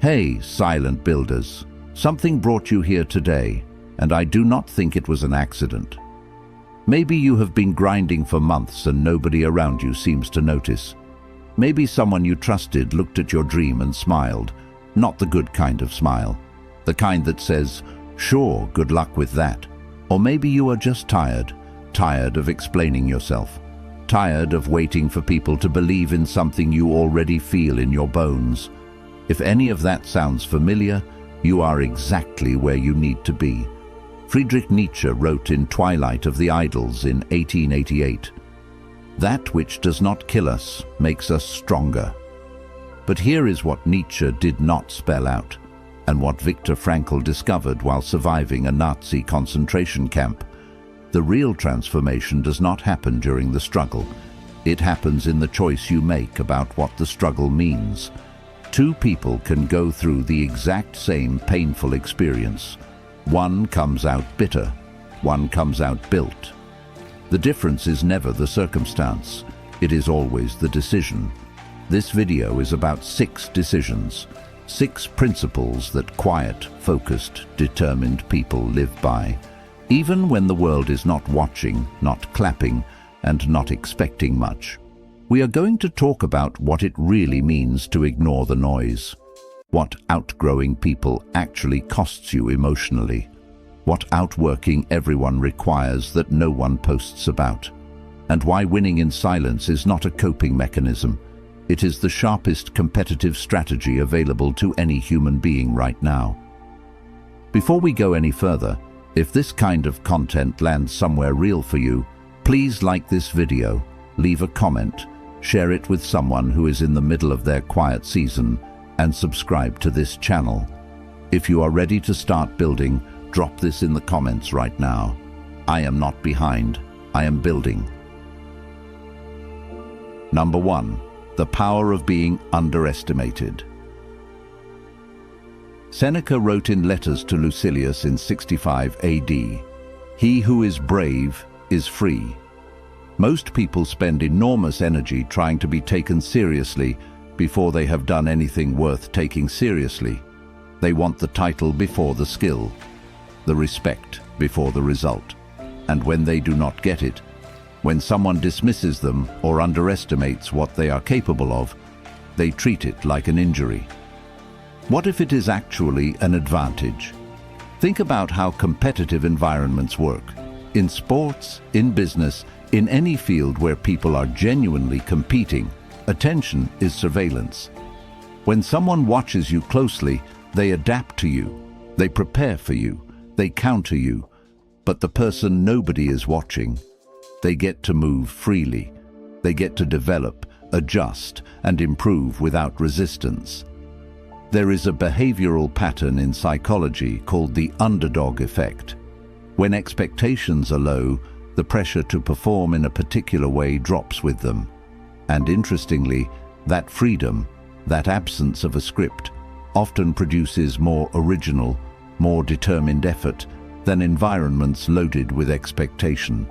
Hey, silent builders. Something brought you here today, and I do not think it was an accident. Maybe you have been grinding for months and nobody around you seems to notice. Maybe someone you trusted looked at your dream and smiled, not the good kind of smile, the kind that says, "Sure, good luck with that." Or maybe you are just tired of explaining yourself, tired of waiting for people to believe in something you already feel in your bones. If any of that sounds familiar, you are exactly where you need to be. Friedrich Nietzsche wrote in Twilight of the Idols in 1888, "That which does not kill us makes us stronger." But here is what Nietzsche did not spell out, and what Viktor Frankl discovered while surviving a Nazi concentration camp. The real transformation does not happen during the struggle. It happens in the choice you make about what the struggle means. Two people can go through the exact same painful experience. One comes out bitter, one comes out built. The difference is never the circumstance, it is always the decision. This video is about 6 decisions, 6 principles that quiet, focused, determined people live by, even when the world is not watching, not clapping, and not expecting much. We are going to talk about what it really means to ignore the noise, what outgrowing people actually costs you emotionally, what outworking everyone requires that no one posts about, and why winning in silence is not a coping mechanism. It is the sharpest competitive strategy available to any human being right now. Before we go any further, if this kind of content lands somewhere real for you, please like this video, leave a comment, share it with someone who is in the middle of their quiet season, and subscribe to this channel. If you are ready to start building, drop this in the comments right now. I am not behind, I am building. Number 1. The power of being underestimated. Seneca wrote in Letters to Lucilius in 65 AD, "He who is brave is free." Most people spend enormous energy trying to be taken seriously before they have done anything worth taking seriously. They want the title before the skill, the respect before the result. And when they do not get it, when someone dismisses them or underestimates what they are capable of, they treat it like an injury. What if it is actually an advantage? Think about how competitive environments work. In sports, in business, in any field where people are genuinely competing, attention is surveillance. When someone watches you closely, they adapt to you, they prepare for you, they counter you. But the person nobody is watching, they get to move freely. They get to develop, adjust, and improve without resistance. There is a behavioral pattern in psychology called the underdog effect. When expectations are low, the pressure to perform in a particular way drops with them. And interestingly, that freedom, that absence of a script, often produces more original, more determined effort than environments loaded with expectation.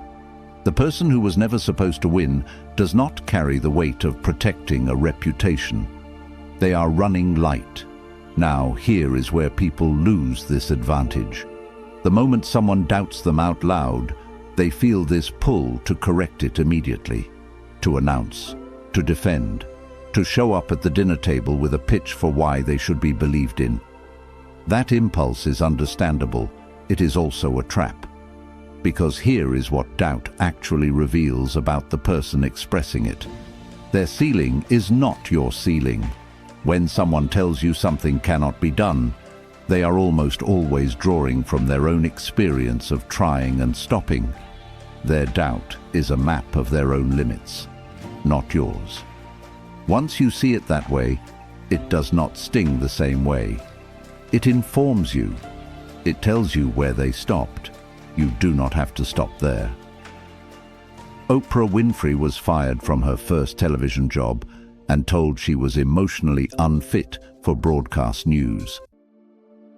The person who was never supposed to win does not carry the weight of protecting a reputation. They are running light. Now, here is where people lose this advantage. The moment someone doubts them out loud, they feel this pull to correct it immediately, to announce, to defend, to show up at the dinner table with a pitch for why they should be believed in. That impulse is understandable. It is also a trap. Because here is what doubt actually reveals about the person expressing it. Their ceiling is not your ceiling. When someone tells you something cannot be done, they are almost always drawing from their own experience of trying and stopping. Their doubt is a map of their own limits, not yours. Once you see it that way, it does not sting the same way. It informs you. It tells you where they stopped. You do not have to stop there. Oprah Winfrey was fired from her first television job and told she was emotionally unfit for broadcast news.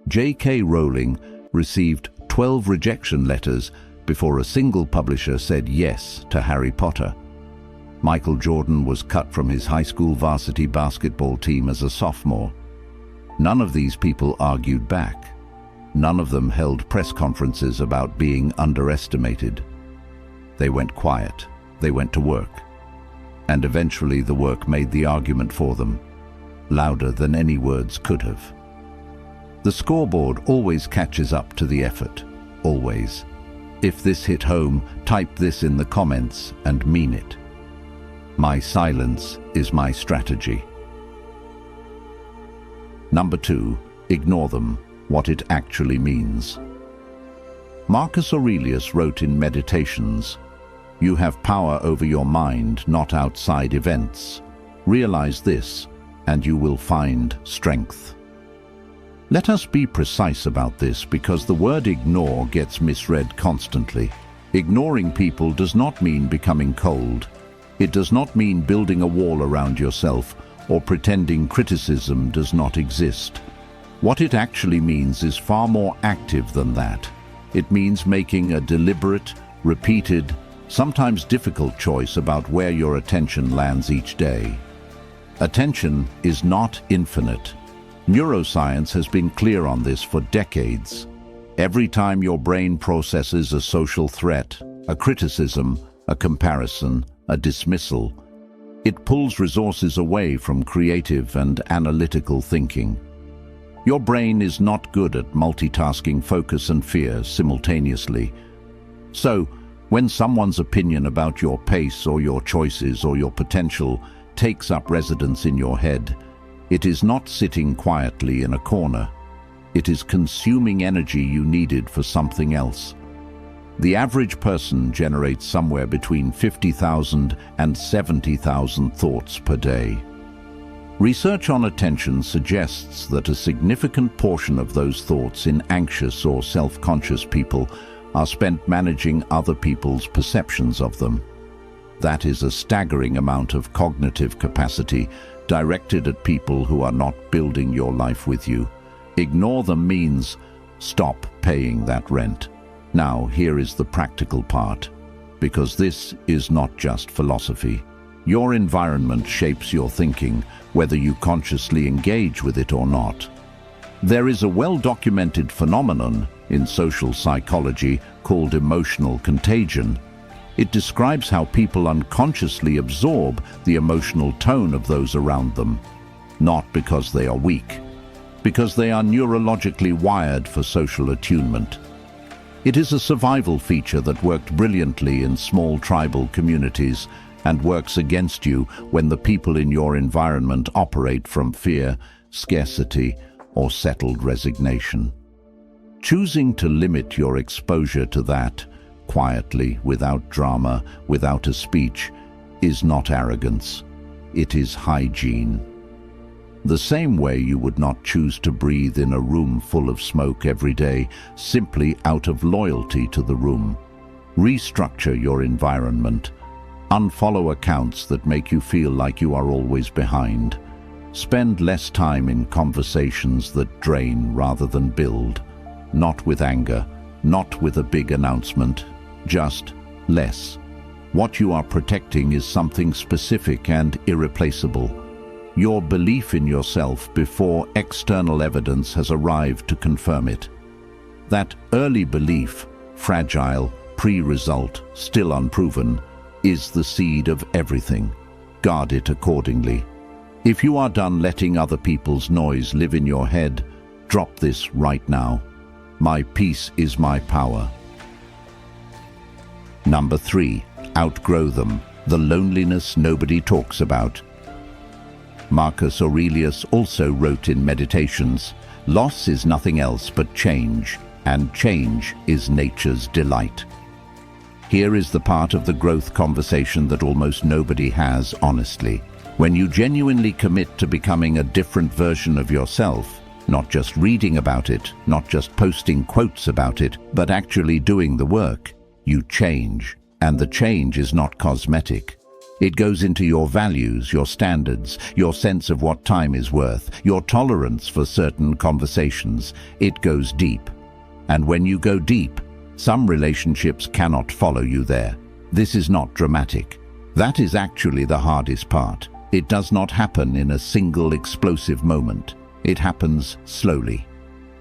J.K. Rowling received 12 rejection letters before a single publisher said yes to Harry Potter. Michael Jordan was cut from his high school varsity basketball team as a sophomore. None of these people argued back. None of them held press conferences about being underestimated. They went quiet. They went to work. And eventually the work made the argument for them, louder than any words could have. The scoreboard always catches up to the effort, always. If this hit home, type this in the comments and mean it. My silence is my strategy. Number 2, ignore them, what it actually means. Marcus Aurelius wrote in Meditations, "You have power over your mind, not outside events. Realize this, and you will find strength." Let us be precise about this because the word ignore gets misread constantly. Ignoring people does not mean becoming cold. It does not mean building a wall around yourself or pretending criticism does not exist. What it actually means is far more active than that. It means making a deliberate, repeated, sometimes difficult choice about where your attention lands each day. Attention is not infinite. Neuroscience has been clear on this for decades. Every time your brain processes a social threat, a criticism, a comparison, a dismissal, it pulls resources away from creative and analytical thinking. Your brain is not good at multitasking focus and fear simultaneously. So, when someone's opinion about your pace or your choices or your potential takes up residence in your head, it is not sitting quietly in a corner. It is consuming energy you needed for something else. The average person generates somewhere between 50,000 and 70,000 thoughts per day. Research on attention suggests that a significant portion of those thoughts in anxious or self-conscious people are spent managing other people's perceptions of them. That is a staggering amount of cognitive capacity directed at people who are not building your life with you. Ignore them means stop paying that rent. Now, here is the practical part, because this is not just philosophy. Your environment shapes your thinking, whether you consciously engage with it or not. There is a well-documented phenomenon in social psychology called emotional contagion. It describes how people unconsciously absorb the emotional tone of those around them, not because they are weak, because they are neurologically wired for social attunement. It is a survival feature that worked brilliantly in small tribal communities and works against you when the people in your environment operate from fear, scarcity, or settled resignation. Choosing to limit your exposure to that, quietly, without drama, without a speech, is not arrogance. It is hygiene. The same way you would not choose to breathe in a room full of smoke every day, simply out of loyalty to the room. Restructure your environment. Unfollow accounts that make you feel like you are always behind. Spend less time in conversations that drain rather than build. Not with anger, not with a big announcement, just less. What you are protecting is something specific and irreplaceable. Your belief in yourself before external evidence has arrived to confirm it. That early belief, fragile, pre-result, still unproven, is the seed of everything. Guard it accordingly. If you are done letting other people's noise live in your head, drop this right now. My peace is my power. Number 3, outgrow them, the loneliness nobody talks about. Marcus Aurelius also wrote in Meditations, "Loss is nothing else but change, and change is nature's delight." Here is the part of the growth conversation that almost nobody has honestly. When you genuinely commit to becoming a different version of yourself, not just reading about it, not just posting quotes about it, but actually doing the work, you change. And the change is not cosmetic. It goes into your values, your standards, your sense of what time is worth, your tolerance for certain conversations. It goes deep. And when you go deep, some relationships cannot follow you there. This is not dramatic. That is actually the hardest part. It does not happen in a single explosive moment. It happens slowly.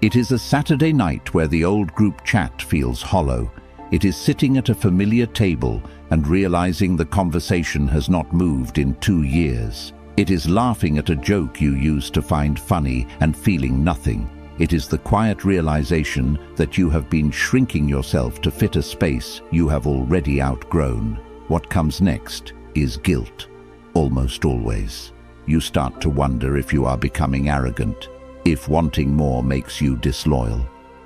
It is a Saturday night where the old group chat feels hollow. It is sitting at a familiar table and realizing the conversation has not moved in 2 years. It is laughing at a joke you used to find funny and feeling nothing. It is the quiet realization that you have been shrinking yourself to fit a space you have already outgrown. What comes next is guilt. Almost always. You start to wonder if you are becoming arrogant, if wanting more makes you disloyal,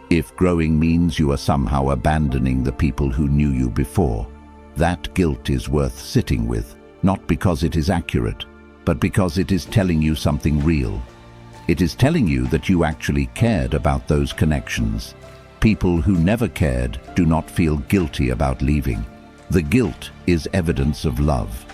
if growing means you are somehow abandoning the people who knew you before. That guilt is worth sitting with, not because it is accurate, but because it is telling you something real. It is telling you that you actually cared about those connections. People who never cared do not feel guilty about leaving. The guilt is evidence of love.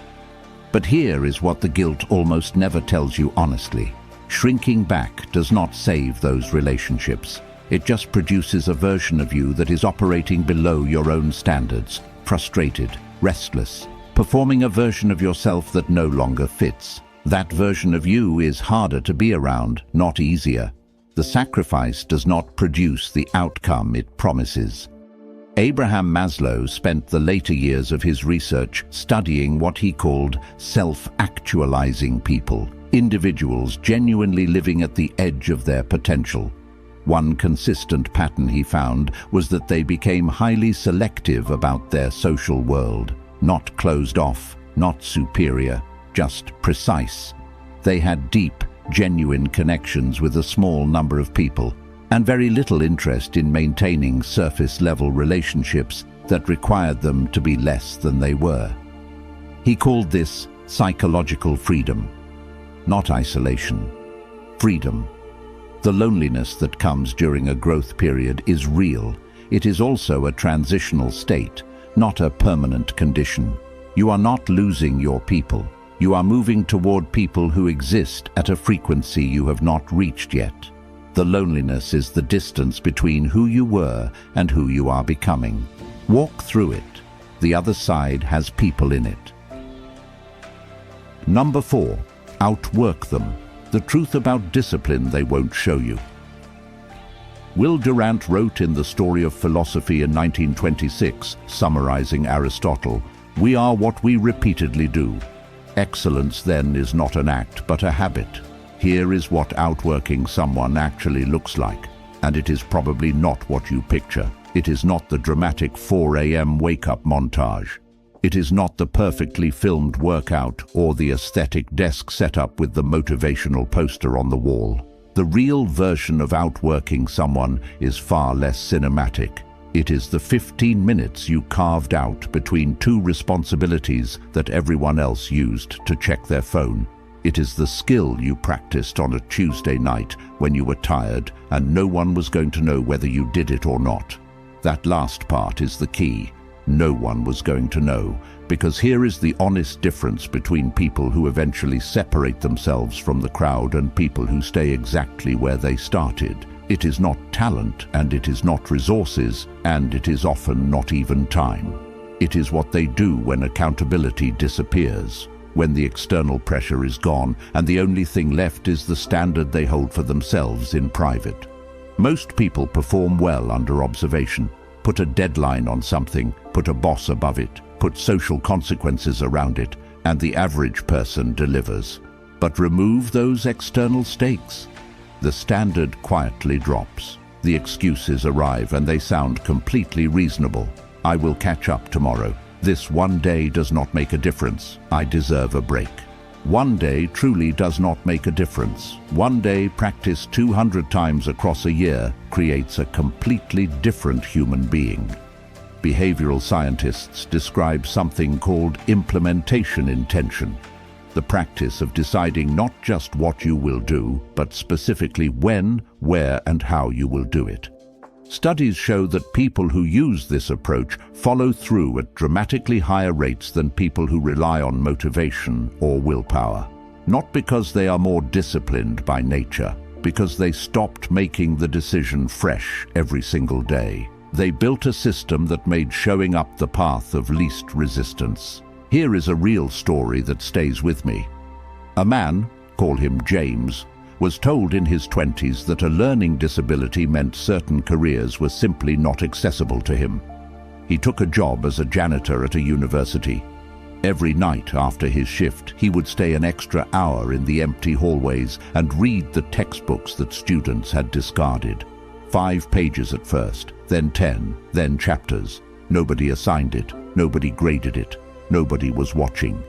But here is what the guilt almost never tells you honestly. Shrinking back does not save those relationships. It just produces a version of you that is operating below your own standards, frustrated, restless, performing a version of yourself that no longer fits. That version of you is harder to be around, not easier. The sacrifice does not produce the outcome it promises. Abraham Maslow spent the later years of his research studying what he called self-actualizing people, individuals genuinely living at the edge of their potential. One consistent pattern he found was that they became highly selective about their social world, not closed off, not superior, just precise. They had deep, genuine connections with a small number of people, and very little interest in maintaining surface-level relationships that required them to be less than they were. He called this psychological freedom, not isolation. Freedom. The loneliness that comes during a growth period is real. It is also a transitional state, not a permanent condition. You are not losing your people. You are moving toward people who exist at a frequency you have not reached yet. The loneliness is the distance between who you were and who you are becoming. Walk through it. The other side has people in it. Number 4. Outwork them. The truth about discipline they won't show you. Will Durant wrote in The Story of Philosophy in 1926, summarizing Aristotle, "We are what we repeatedly do. Excellence then is not an act but a habit. Here is what outworking someone actually looks like, and it is probably not what you picture. It is not the dramatic 4 a.m. wake-up montage. It is not the perfectly filmed workout or the aesthetic desk setup with the motivational poster on the wall. The real version of outworking someone is far less cinematic. It is the 15 minutes you carved out between 2 responsibilities that everyone else used to check their phone. It is the skill you practiced on a Tuesday night when you were tired and no one was going to know whether you did it or not. That last part is the key. No one was going to know, because here is the honest difference between people who eventually separate themselves from the crowd and people who stay exactly where they started. It is not talent, and it is not resources, and it is often not even time. It is what they do when accountability disappears, when the external pressure is gone, and the only thing left is the standard they hold for themselves in private. Most people perform well under observation. Put a deadline on something, put a boss above it, put social consequences around it, and the average person delivers. But remove those external stakes. The standard quietly drops. The excuses arrive and they sound completely reasonable. I will catch up tomorrow. This one day does not make a difference. I deserve a break. One day truly does not make a difference. One day practiced 200 times across a year creates a completely different human being. Behavioral scientists describe something called implementation intention, the practice of deciding not just what you will do, but specifically when, where, and how you will do it. Studies show that people who use this approach follow through at dramatically higher rates than people who rely on motivation or willpower. Not because they are more disciplined by nature, because they stopped making the decision fresh every single day. They built a system that made showing up the path of least resistance. Here is a real story that stays with me. A man, call him James, was told in his 20s that a learning disability meant certain careers were simply not accessible to him. He took a job as a janitor at a university. Every night after his shift, he would stay an extra hour in the empty hallways and read the textbooks that students had discarded. 5 pages at first, then 10, then chapters. Nobody assigned it, nobody graded it, nobody was watching.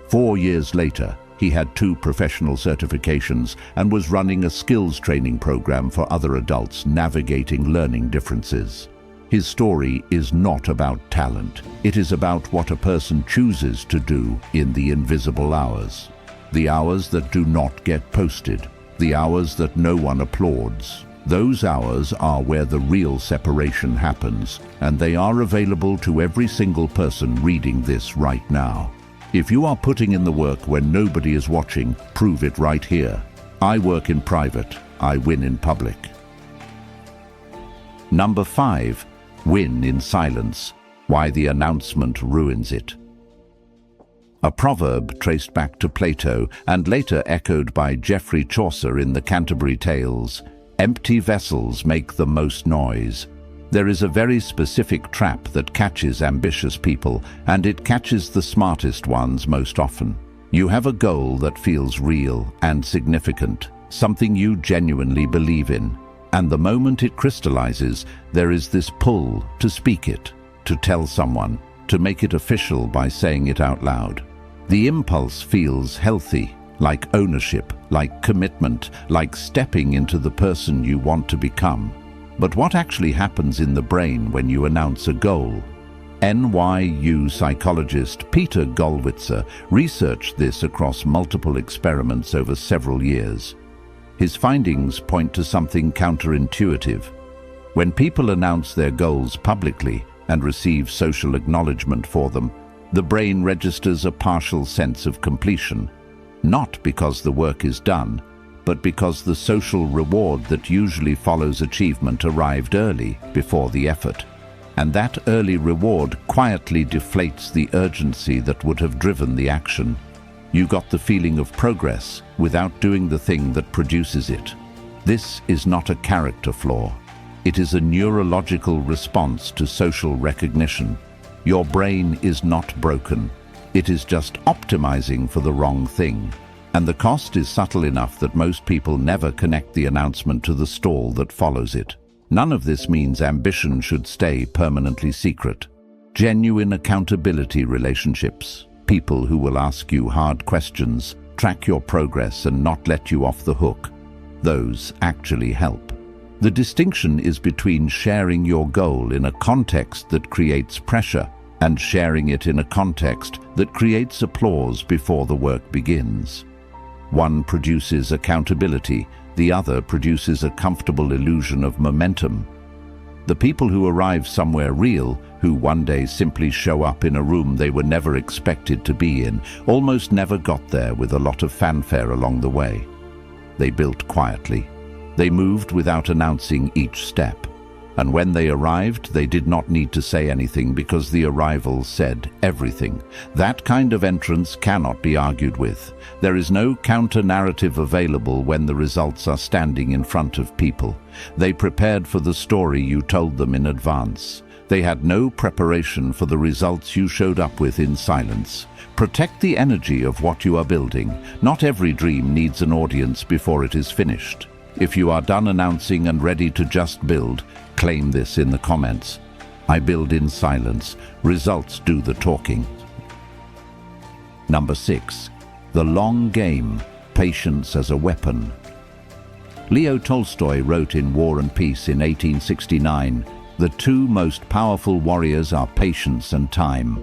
4 years later, he had 2 professional certifications and was running a skills training program for other adults navigating learning differences. His story is not about talent. It is about what a person chooses to do in the invisible hours. The hours that do not get posted. The hours that no one applauds. Those hours are where the real separation happens, and they are available to every single person reading this right now. If you are putting in the work when nobody is watching, prove it right here. I work in private, I win in public. Number 5. Win in silence. Why the announcement ruins it. A proverb traced back to Plato and later echoed by Geoffrey Chaucer in the Canterbury Tales. Empty vessels make the most noise. There is a very specific trap that catches ambitious people, and it catches the smartest ones most often. You have a goal that feels real and significant, something you genuinely believe in. And the moment it crystallizes, there is this pull to speak it, to tell someone, to make it official by saying it out loud. The impulse feels healthy, like ownership, like commitment, like stepping into the person you want to become. But what actually happens in the brain when you announce a goal? NYU psychologist Peter Gollwitzer researched this across multiple experiments over several years. His findings point to something counterintuitive. When people announce their goals publicly and receive social acknowledgement for them, the brain registers a partial sense of completion, not because the work is done, but because the social reward that usually follows achievement arrived early, before the effort. And that early reward quietly deflates the urgency that would have driven the action. You got the feeling of progress without doing the thing that produces it. This is not a character flaw. It is a neurological response to social recognition. Your brain is not broken. It is just optimizing for the wrong thing. And the cost is subtle enough that most people never connect the announcement to the stall that follows it. None of this means ambition should stay permanently secret. Genuine accountability relationships, people who will ask you hard questions, track your progress and not let you off the hook, those actually help. The distinction is between sharing your goal in a context that creates pressure and sharing it in a context that creates applause before the work begins. One produces accountability, the other produces a comfortable illusion of momentum. The people who arrive somewhere real, who one day simply show up in a room they were never expected to be in, almost never got there with a lot of fanfare along the way. They built quietly. They moved without announcing each step. And when they arrived, they did not need to say anything because the arrival said everything. That kind of entrance cannot be argued with. There is no counter-narrative available when the results are standing in front of people. They prepared for the story you told them in advance. They had no preparation for the results you showed up with in silence. Protect the energy of what you are building. Not every dream needs an audience before it is finished. If you are done announcing and ready to just build, claim this in the comments. I build in silence. Results do the talking. Number 6. The long game. Patience as a weapon. Leo Tolstoy wrote in War and Peace in 1869, "The two most powerful warriors are patience and time."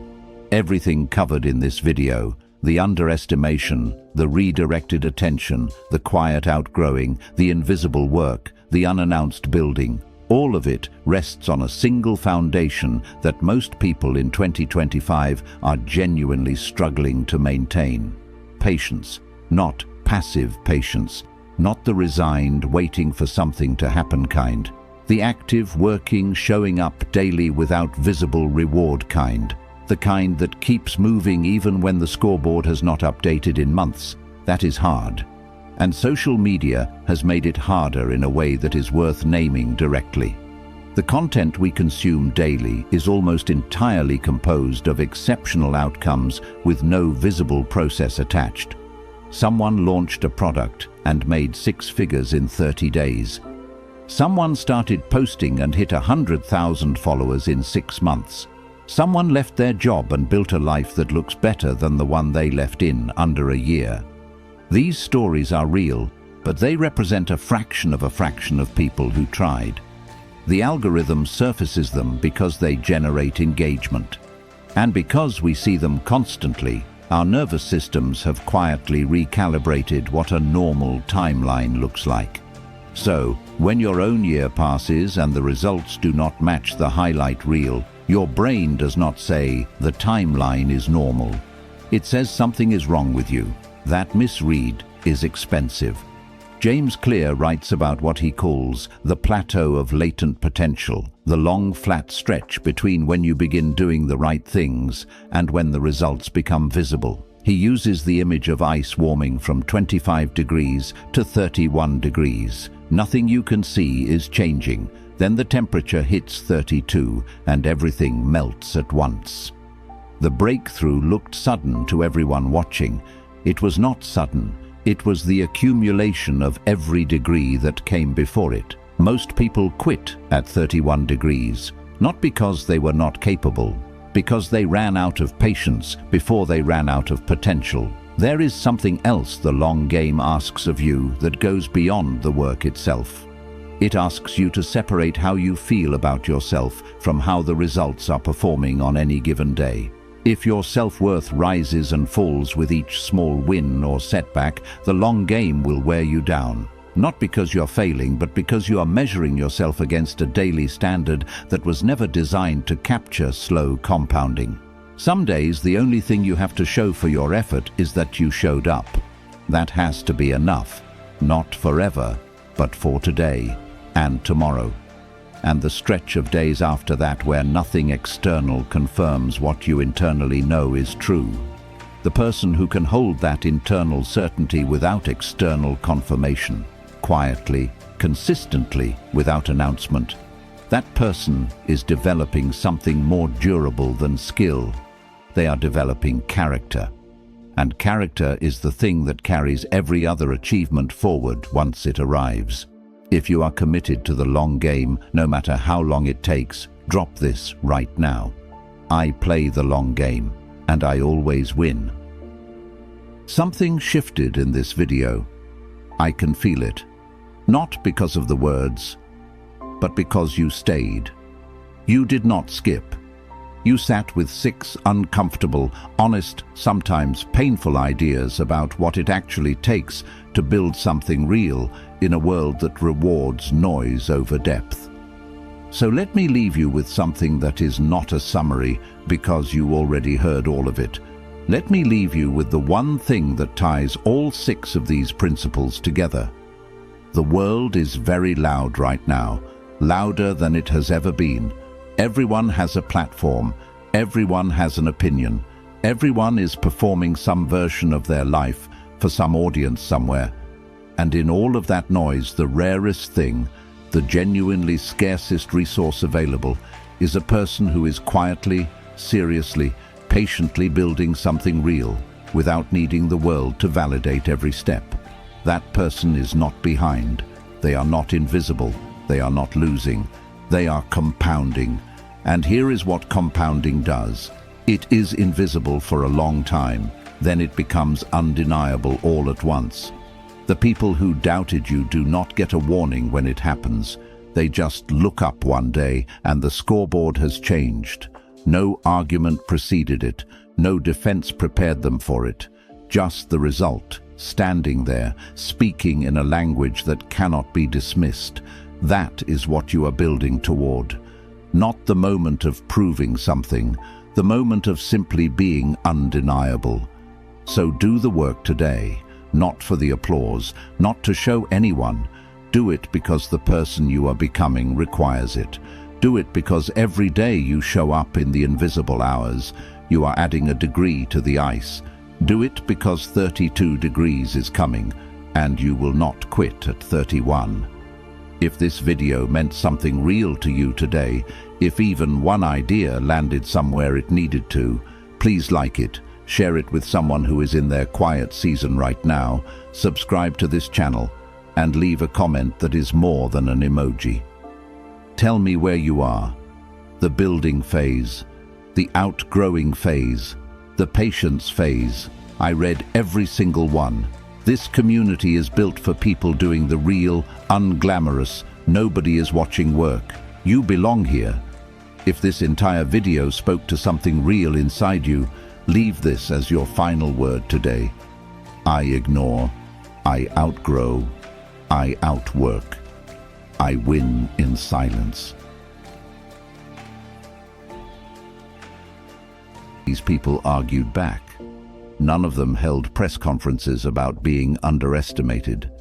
Everything covered in this video, the underestimation, the redirected attention, the quiet outgrowing, the invisible work, the unannounced building, all of it rests on a single foundation that most people in 2025 are genuinely struggling to maintain. Patience, not passive patience, not the resigned, waiting for something to happen kind. The active, working, showing up daily without visible reward kind. The kind that keeps moving even when the scoreboard has not updated in months. That is hard. And social media has made it harder in a way that is worth naming directly. The content we consume daily is almost entirely composed of exceptional outcomes with no visible process attached. Someone launched a product and made 6 figures in 30 days. Someone started posting and hit 100,000 followers in 6 months. Someone left their job and built a life that looks better than the one they left in under a year. These stories are real, but they represent a fraction of people who tried. The algorithm surfaces them because they generate engagement. And because we see them constantly, our nervous systems have quietly recalibrated what a normal timeline looks like. So, when your own year passes and the results do not match the highlight reel, your brain does not say, "The timeline is normal." It says something is wrong with you. That misread is expensive. James Clear writes about what he calls the plateau of latent potential, the long flat stretch between when you begin doing the right things and when the results become visible. He uses the image of ice warming from 25 degrees to 31 degrees. Nothing you can see is changing. Then the temperature hits 32 and everything melts at once. The breakthrough looked sudden to everyone watching. It was not sudden. It was the accumulation of every degree that came before it. Most people quit at 31 degrees, not because they were not capable, because they ran out of patience before they ran out of potential. There is something else the long game asks of you that goes beyond the work itself. It asks you to separate how you feel about yourself from how the results are performing on any given day. If your self-worth rises and falls with each small win or setback, the long game will wear you down. Not because you're failing, but because you are measuring yourself against a daily standard that was never designed to capture slow compounding. Some days, the only thing you have to show for your effort is that you showed up. That has to be enough. Not forever, but for today and tomorrow. And the stretch of days after that where nothing external confirms what you internally know is true. The person who can hold that internal certainty without external confirmation, quietly, consistently, without announcement, that person is developing something more durable than skill. They are developing character. And character is the thing that carries every other achievement forward once it arrives. If you are committed to the long game, no matter how long it takes, drop this right now. I play the long game, and I always win. Something shifted in this video. I can feel it. Not because of the words, but because you stayed. You did not skip. You sat with 6 uncomfortable, honest, sometimes painful ideas about what it actually takes to build something real in a world that rewards noise over depth. So let me leave you with something that is not a summary because you already heard all of it. Let me leave you with the one thing that ties all 6 of these principles together. The world is very loud right now, louder than it has ever been. Everyone has a platform. Everyone has an opinion. Everyone is performing some version of their life for some audience somewhere. And in all of that noise, the rarest thing, the genuinely scarcest resource available, is a person who is quietly, seriously, patiently building something real without needing the world to validate every step. That person is not behind. They are not invisible. They are not losing. They are compounding. And here is what compounding does. It is invisible for a long time. Then it becomes undeniable all at once. The people who doubted you do not get a warning when it happens. They just look up one day and the scoreboard has changed. No argument preceded it. No defense prepared them for it. Just the result, standing there, speaking in a language that cannot be dismissed. That is what you are building toward. Not the moment of proving something, the moment of simply being undeniable. So do the work today, not for the applause, not to show anyone. Do it because the person you are becoming requires it. Do it because every day you show up in the invisible hours, you are adding a degree to the ice. Do it because 32 degrees is coming. and you will not quit at 31. If this video meant something real to you today, if even one idea landed somewhere it needed to, please like it, share it with someone who is in their quiet season right now, subscribe to this channel, and leave a comment that is more than an emoji. Tell me where you are. The building phase, the outgrowing phase, the patience phase. I read every single one. This community is built for people doing the real, unglamorous, nobody is watching work. You belong here. If this entire video spoke to something real inside you, leave this as your final word today. I ignore, I outgrow, I outwork. I win in silence. These people argued back. None of them held press conferences about being underestimated.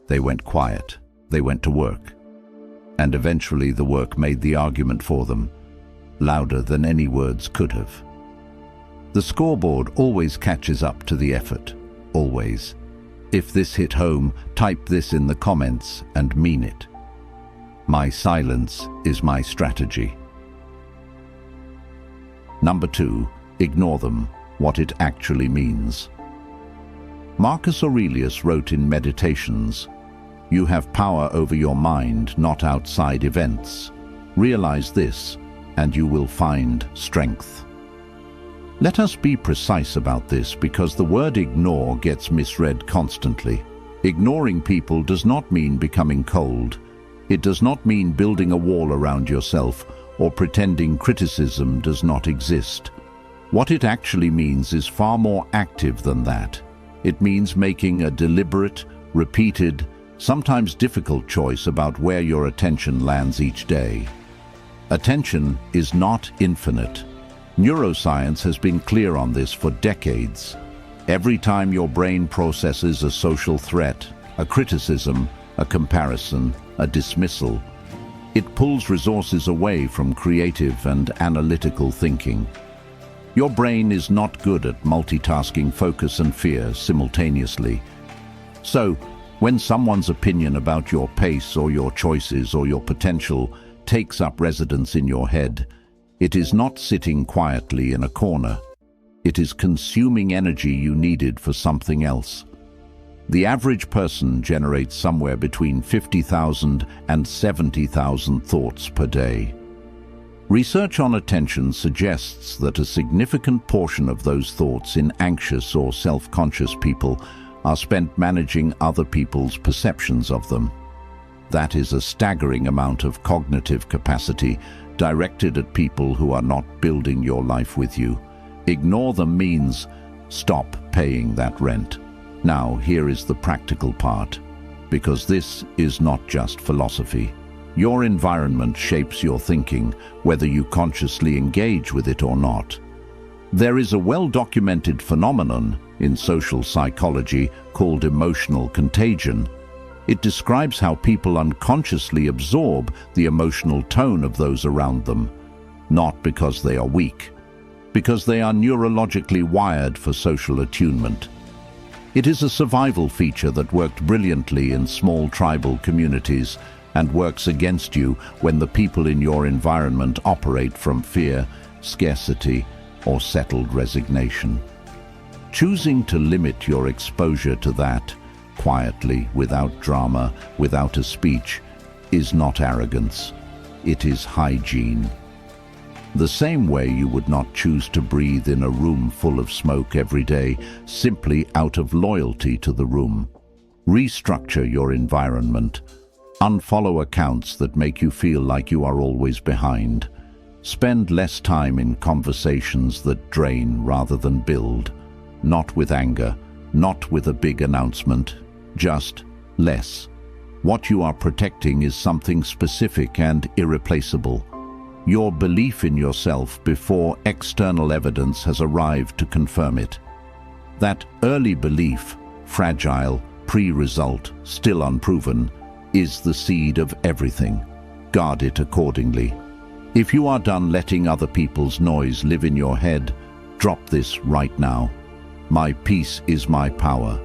They went quiet. They went to work. And eventually the work made the argument for them, louder than any words could have. The scoreboard always catches up to the effort. Always. If this hit home, type this in the comments and mean it. My silence is my strategy. Number 2, ignore them, what it actually means. Marcus Aurelius wrote in Meditations, "You have power over your mind, not outside events. Realize this, and you will find strength." Let us be precise about this because the word ignore gets misread constantly. Ignoring people does not mean becoming cold. It does not mean building a wall around yourself or pretending criticism does not exist. What it actually means is far more active than that. It means making a deliberate, repeated, sometimes difficult choice about where your attention lands each day. Attention is not infinite. Neuroscience has been clear on this for decades. Every time your brain processes a social threat, a criticism, a comparison, a dismissal, it pulls resources away from creative and analytical thinking. Your brain is not good at multitasking focus and fear simultaneously. So, when someone's opinion about your pace or your choices or your potential takes up residence in your head, it is not sitting quietly in a corner. It is consuming energy you needed for something else. The average person generates somewhere between 50,000 and 70,000 thoughts per day. Research on attention suggests that a significant portion of those thoughts in anxious or self-conscious people are spent managing other people's perceptions of them. That is a staggering amount of cognitive capacity directed at people who are not building your life with you. Ignore them means stop paying that rent. Now, here is the practical part, because this is not just philosophy. Your environment shapes your thinking, whether you consciously engage with it or not. There is a well-documented phenomenon in social psychology called emotional contagion. It describes how people unconsciously absorb the emotional tone of those around them, not because they are weak, because they are neurologically wired for social attunement. It is a survival feature that worked brilliantly in small tribal communities and works against you when the people in your environment operate from fear, scarcity, or settled resignation. Choosing to limit your exposure to that, quietly, without drama, without a speech, is not arrogance. It is hygiene. The same way you would not choose to breathe in a room full of smoke every day, simply out of loyalty to the room. Restructure your environment. Unfollow accounts that make you feel like you are always behind. Spend less time in conversations that drain rather than build. Not with anger, not with a big announcement, just less. What you are protecting is something specific and irreplaceable. Your belief in yourself before external evidence has arrived to confirm it. That early belief, fragile, pre-result, still unproven, is the seed of everything. Guard it accordingly. If you are done letting other people's noise live in your head, drop this right now. My peace is my power.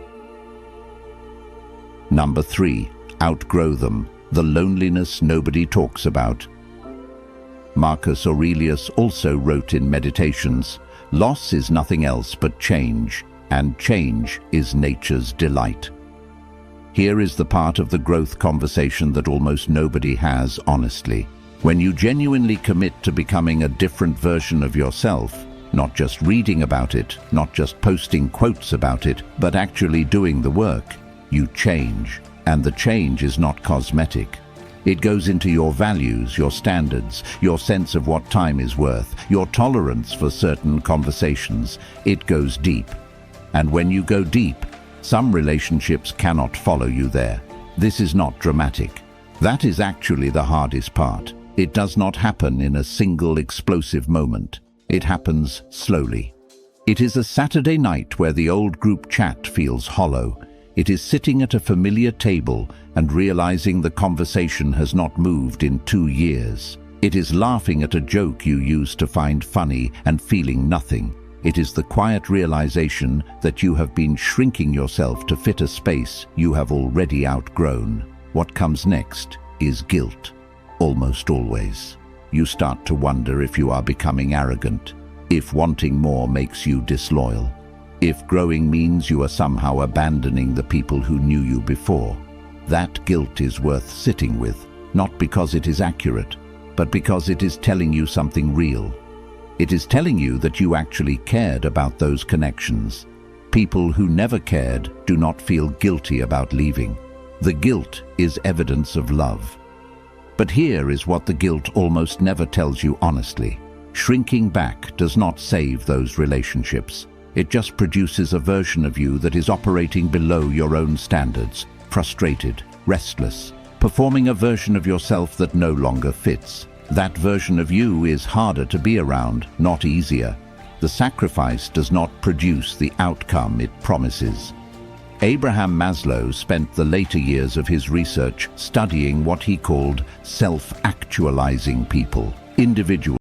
Number 3. Outgrow them, the loneliness nobody talks about. Marcus Aurelius also wrote in Meditations, "Loss is nothing else but change, and change is nature's delight." Here is the part of the growth conversation that almost nobody has honestly. When you genuinely commit to becoming a different version of yourself, not just reading about it, not just posting quotes about it, but actually doing the work, you change. And the change is not cosmetic. It goes into your values, your standards, your sense of what time is worth, your tolerance for certain conversations. It goes deep. And when you go deep, some relationships cannot follow you there. This is not dramatic. That is actually the hardest part. It does not happen in a single explosive moment. It happens slowly. It is a Saturday night where the old group chat feels hollow. It is sitting at a familiar table and realizing the conversation has not moved in 2 years. It is laughing at a joke you used to find funny and feeling nothing. It is the quiet realization that you have been shrinking yourself to fit a space you have already outgrown. What comes next is guilt. Almost always. You start to wonder if you are becoming arrogant, if wanting more makes you disloyal, if growing means you are somehow abandoning the people who knew you before. That guilt is worth sitting with, not because it is accurate, but because it is telling you something real. It is telling you that you actually cared about those connections. People who never cared do not feel guilty about leaving. The guilt is evidence of love. But here is what the guilt almost never tells you honestly. Shrinking back does not save those relationships. It just produces a version of you that is operating below your own standards, frustrated, restless, performing a version of yourself that no longer fits. That version of you is harder to be around, not easier. The sacrifice does not produce the outcome it promises. Abraham Maslow spent the later years of his research studying what he called self-actualizing people, individuals